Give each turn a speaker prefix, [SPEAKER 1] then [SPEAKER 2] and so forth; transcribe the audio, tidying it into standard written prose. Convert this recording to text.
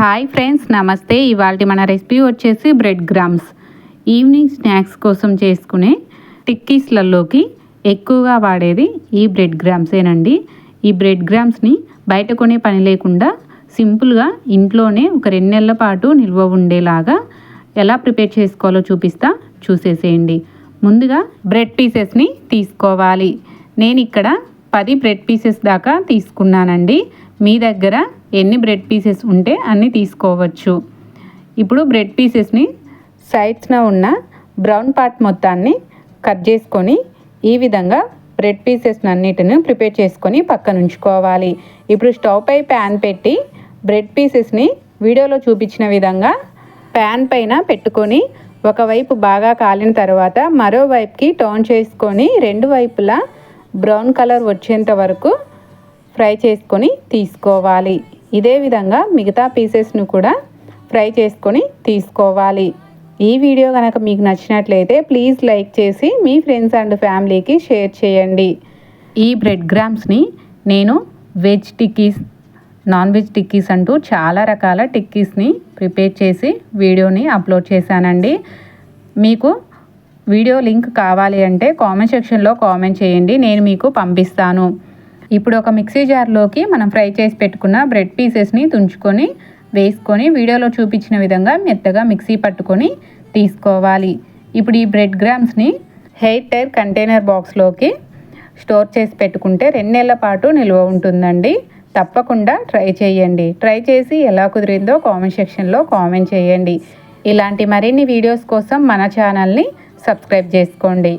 [SPEAKER 1] Hi friends, నమస్తే. ఇవాళ మన రెసిపీ వచ్చేసి బ్రెడ్ గ్రామ్స్. ఈవినింగ్ స్నాక్స్ కోసం చేసుకునే టిక్కీస్లలోకి ఎక్కువగా వాడేది ఈ బ్రెడ్ గ్రామ్సేనండి. ఈ బ్రెడ్ గ్రామ్స్ని బయట కొనే పని లేకుండా సింపుల్గా ఇంట్లోనే ఒక 2 నెలల పాటు నిల్వ ఉండేలాగా ఎలా ప్రిపేర్ చేసుకోవాలో చూసేసేయండి. ముందుగా బ్రెడ్ పీసెస్ని తీసుకోవాలి. నేను ఇక్కడ 10 బ్రెడ్ పీసెస్ దాకా తీసుకున్నానండి. మీ దగ్గర ఎన్ని బ్రెడ్ పీసెస్ ఉంటే అన్ని తీసుకోవచ్చు. ఇప్పుడు బ్రెడ్ పీసెస్ని సైడ్స్న ఉన్న బ్రౌన్ పార్ట్ మొత్తాన్ని కట్ చేసుకొని ఈ విధంగా బ్రెడ్ పీసెస్ అన్నిటిని ప్రిపేర్ చేసుకొని పక్కన ఉంచుకోవాలి. ఇప్పుడు స్టవ్ పై ప్యాన్ పెట్టి బ్రెడ్ పీసెస్ని వీడియోలో చూపించిన విధంగా ప్యాన్ పైన పెట్టుకొని ఒకవైపు బాగా కాలిన తర్వాత మరోవైపుకి టర్న్ చేసుకొని 2 వైపులా బ్రౌన్ కలర్ వచ్చేంత వరకు ఫ్రై చేసుకొని తీసుకోవాలి. ఇదే విధంగా మిగతా పీసెస్ను కూడా ఫ్రై చేసుకొని తీసుకోవాలి. ఈ వీడియో కనుక మీకు నచ్చినట్లయితే ప్లీజ్ లైక్ చేసి మీ ఫ్రెండ్స్ అండ్ ఫ్యామిలీకి షేర్ చేయండి. ఈ బ్రెడ్ గ్రామ్స్ని నేను veg tikkis, non veg tikkis అంటూ చాలా రకాల టిక్కీస్ని ప్రిపేర్ చేసి వీడియోని అప్లోడ్ చేశానండి. మీకు వీడియో లింక్ కావాలి అంటే కామెంట్ సెక్షన్లో కామెంట్ చేయండి, నేను మీకు పంపిస్తాను. ఇప్పుడు ఒక మిక్సీ జార్లోకి మనం ఫ్రై చేసి పెట్టుకున్న బ్రెడ్ పీసెస్ని తుంచుకొని వేసుకొని వీడియోలో చూపించిన విధంగా మెత్తగా మిక్సీ పట్టుకొని తీసుకోవాలి. ఇప్పుడు ఈ బ్రెడ్ గ్రామ్స్ని ఎయిర్ టైట్ కంటైనర్ బాక్స్లోకి స్టోర్ చేసి పెట్టుకుంటే 2 నెలల పాటు నిల్వ ఉంటుందండి. తప్పకుండా ట్రై చేయండి. ట్రై చేసి ఎలా కుదిరిందో కామెంట్ సెక్షన్లో కామెంట్ చేయండి. ఇలాంటి మరిన్ని వీడియోస్ కోసం మన ఛానల్ని సబ్స్క్రైబ్ చేసుకోండి.